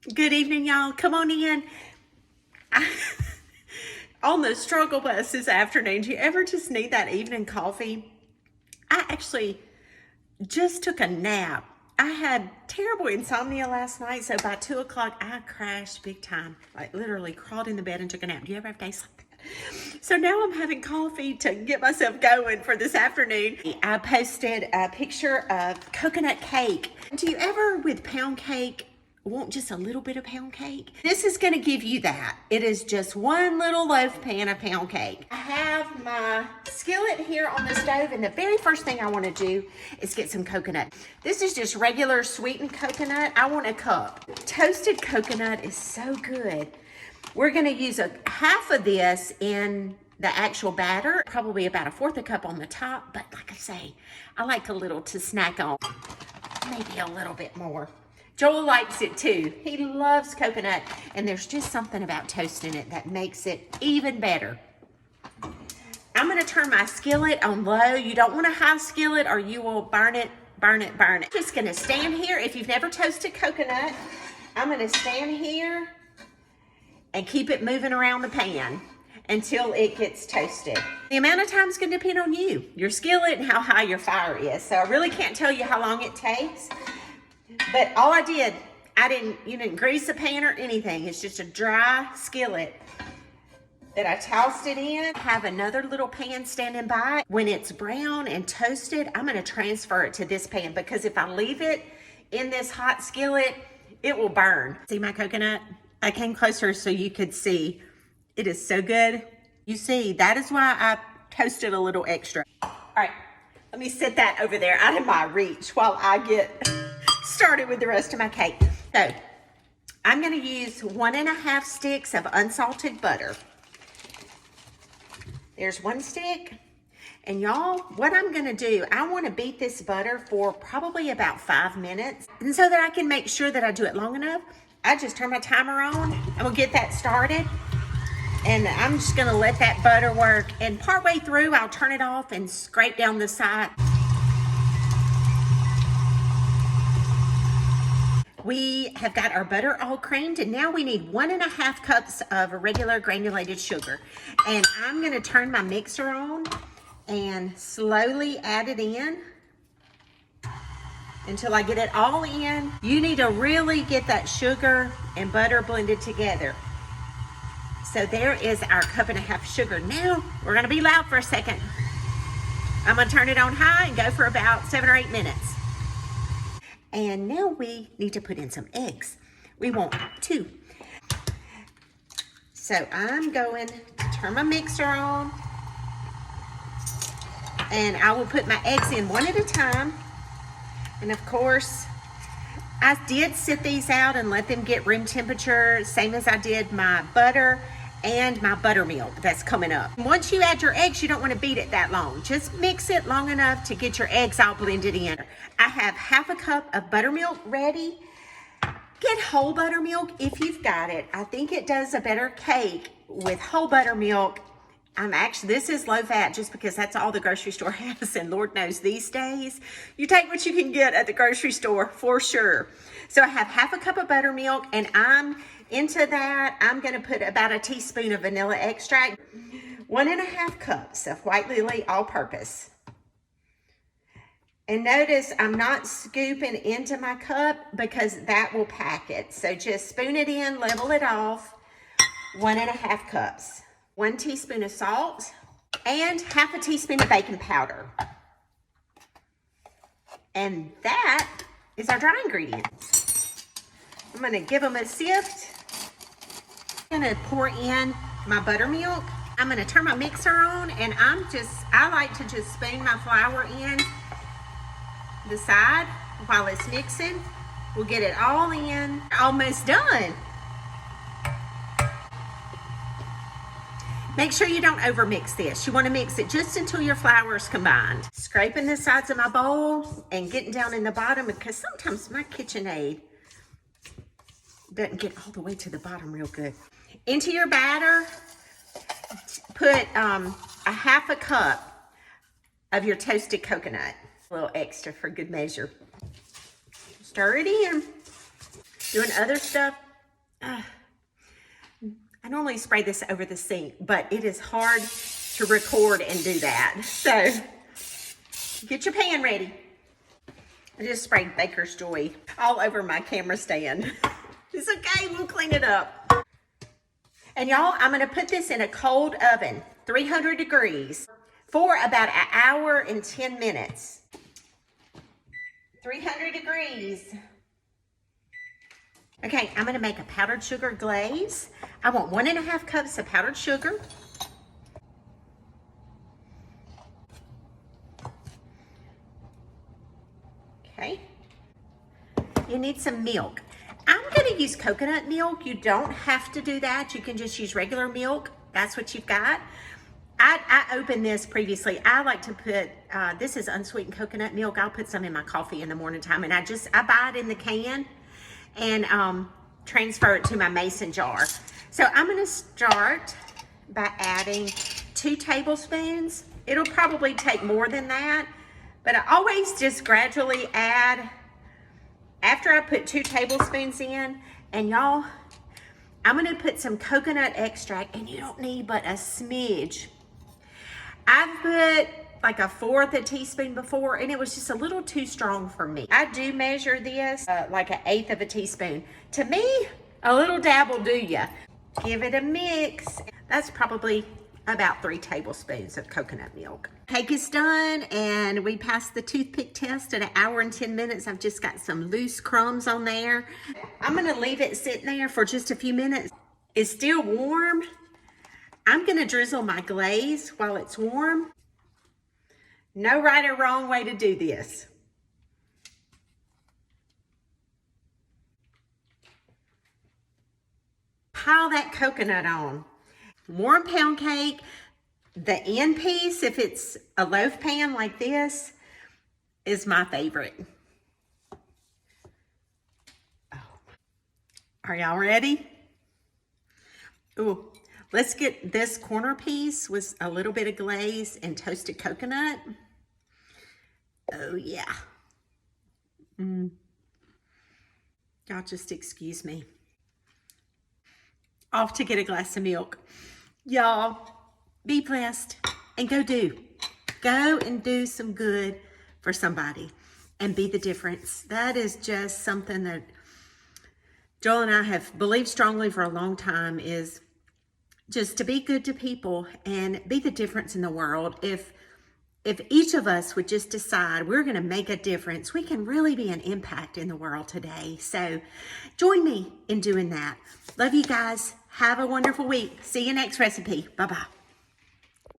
Good evening, y'all. Come on in. On the struggle bus this afternoon, do you ever just need that evening coffee? I actually just took a nap. I had terrible insomnia last night, so by 2 o'clock, I crashed big time. Like literally crawled in the bed and took a nap. Do you ever have days like that? So now I'm having coffee to get myself going for this afternoon. I posted a picture of coconut cake. Do you ever, with pound cake, want just a little bit of pound cake? This is going to give you that. It is just one little loaf pan of pound cake. I have my skillet here on the stove, and the very first thing I want to do is get some coconut. This is just regular sweetened coconut. I want a cup. Toasted coconut is so good. We're going to use a half of this in the actual batter, probably about 1/4 cup on the top, but like I say, I like a little to snack on, maybe a little bit more. Joel likes it too. He loves coconut, and there's just something about toasting it that makes it even better. I'm gonna turn my skillet on low. You don't want a high skillet or you will burn it. Just gonna stand here. If you've never toasted coconut, I'm gonna stand here and keep it moving around the pan until it gets toasted. The amount of time is gonna depend on you, your skillet, and how high your fire is. So I really can't tell you how long it takes. But all I did, you didn't grease the pan or anything. It's just a dry skillet that I tossed it in. I have another little pan standing by. When it's brown and toasted, I'm gonna transfer it to this pan, because if I leave it in this hot skillet, it will burn. See my coconut? I came closer so you could see. It is so good. You see, that is why I toasted a little extra. All right, let me set that over there out of my reach while I get started with the rest of my cake. So I'm going to use 1.5 sticks of unsalted butter. There's 1 stick. And y'all, what I'm going to do, I want to beat this butter for probably about 5 minutes. And so that I can make sure that I do it long enough, I just turn my timer on and we'll get that started. And I'm just going to let that butter work. And partway through, I'll turn it off and scrape down the side. We have got our butter all creamed, and now we need 1.5 cups of regular granulated sugar. And I'm gonna turn my mixer on and slowly add it in until I get it all in. You need to really get that sugar and butter blended together. So there is our 1.5 cups sugar. Now, we're gonna be loud for a second. I'm gonna turn it on high and go for about 7 or 8 minutes. And now we need to put in some eggs. We want 2. So I'm going to turn my mixer on, and I will put my eggs in one at a time. And of course, I did sit these out and let them get room temperature, same as I did my butter and my buttermilk that's coming up. Once you add your eggs, you don't want to beat it that long. Just mix it long enough to get your eggs all blended in. I have 1/2 cup of buttermilk ready. Get whole buttermilk if you've got it. I think it does a better cake with whole buttermilk. This is low fat just because that's all the grocery store has, and Lord knows these days, you take what you can get at the grocery store for sure. So I have 1/2 cup of buttermilk, and into that, I'm gonna put about a teaspoon of vanilla extract, 1.5 cups of white lily all-purpose. And notice I'm not scooping into my cup because that will pack it. So just spoon it in, level it off, 1.5 cups. 1 teaspoon of salt and 1/2 teaspoon of baking powder. And that is our dry ingredients. I'm gonna give them a sift. I'm gonna pour in my buttermilk. I'm gonna turn my mixer on, and I like to just spoon my flour in the side while it's mixing. We'll get it all in. Almost done. Make sure you don't overmix this. You want to mix it just until your flour is combined. Scraping the sides of my bowl and getting down in the bottom, because sometimes my KitchenAid doesn't get all the way to the bottom real good. Into your batter, put a 1/2 cup of your toasted coconut. A little extra for good measure. Stir it in. Doing other stuff I normally spray this over the sink, but it is hard to record and do that. So get your pan ready. I just sprayed Baker's Joy all over my camera stand. It's okay, we'll clean it up. And y'all, I'm gonna put this in a cold oven, 300 degrees, for about an hour and 10 minutes. 300 degrees. Okay, I'm gonna make a powdered sugar glaze. I want 1.5 cups of powdered sugar. Okay. You need some milk. I'm gonna use coconut milk. You don't have to do that. You can just use regular milk. That's what you've got. I opened this previously. I like to put, this is unsweetened coconut milk. I'll put some in my coffee in the morning time, and I buy it in the can and transfer it to my mason jar. So I'm gonna start by adding 2 tablespoons. It'll probably take more than that, but I always just gradually add after I put 2 tablespoons in. And y'all, I'm gonna put some coconut extract, and you don't need but a smidge. I've put like 1/4 teaspoon before, and it was just a little too strong for me. I do measure this like 1/8 of a teaspoon. To me, a little dab will do ya. Give it a mix. That's probably about 3 tablespoons of coconut milk. Cake is done, and we passed the toothpick test at 1 hour and 10 minutes. I've just got some loose crumbs on there. I'm gonna leave it sitting there for just a few minutes. It's still warm. I'm gonna drizzle my glaze while it's warm. No right or wrong way to do this. Pile that coconut on. Warm pound cake, the end piece, if it's a loaf pan like this, is my favorite. Oh. Are y'all ready? Ooh. Let's get this corner piece with a little bit of glaze and toasted coconut. Oh yeah. Y'all just excuse me. Off to get a glass of milk. Y'all, be blessed and go and do some good for somebody and be the difference. That is just something that Joel and I have believed strongly for a long time, is just to be good to people and be the difference in the world. If each of us would just decide we're going to make a difference, we can really be an impact in the world today. So join me in doing that. Love you guys. Have a wonderful week. See you next recipe. Bye-bye.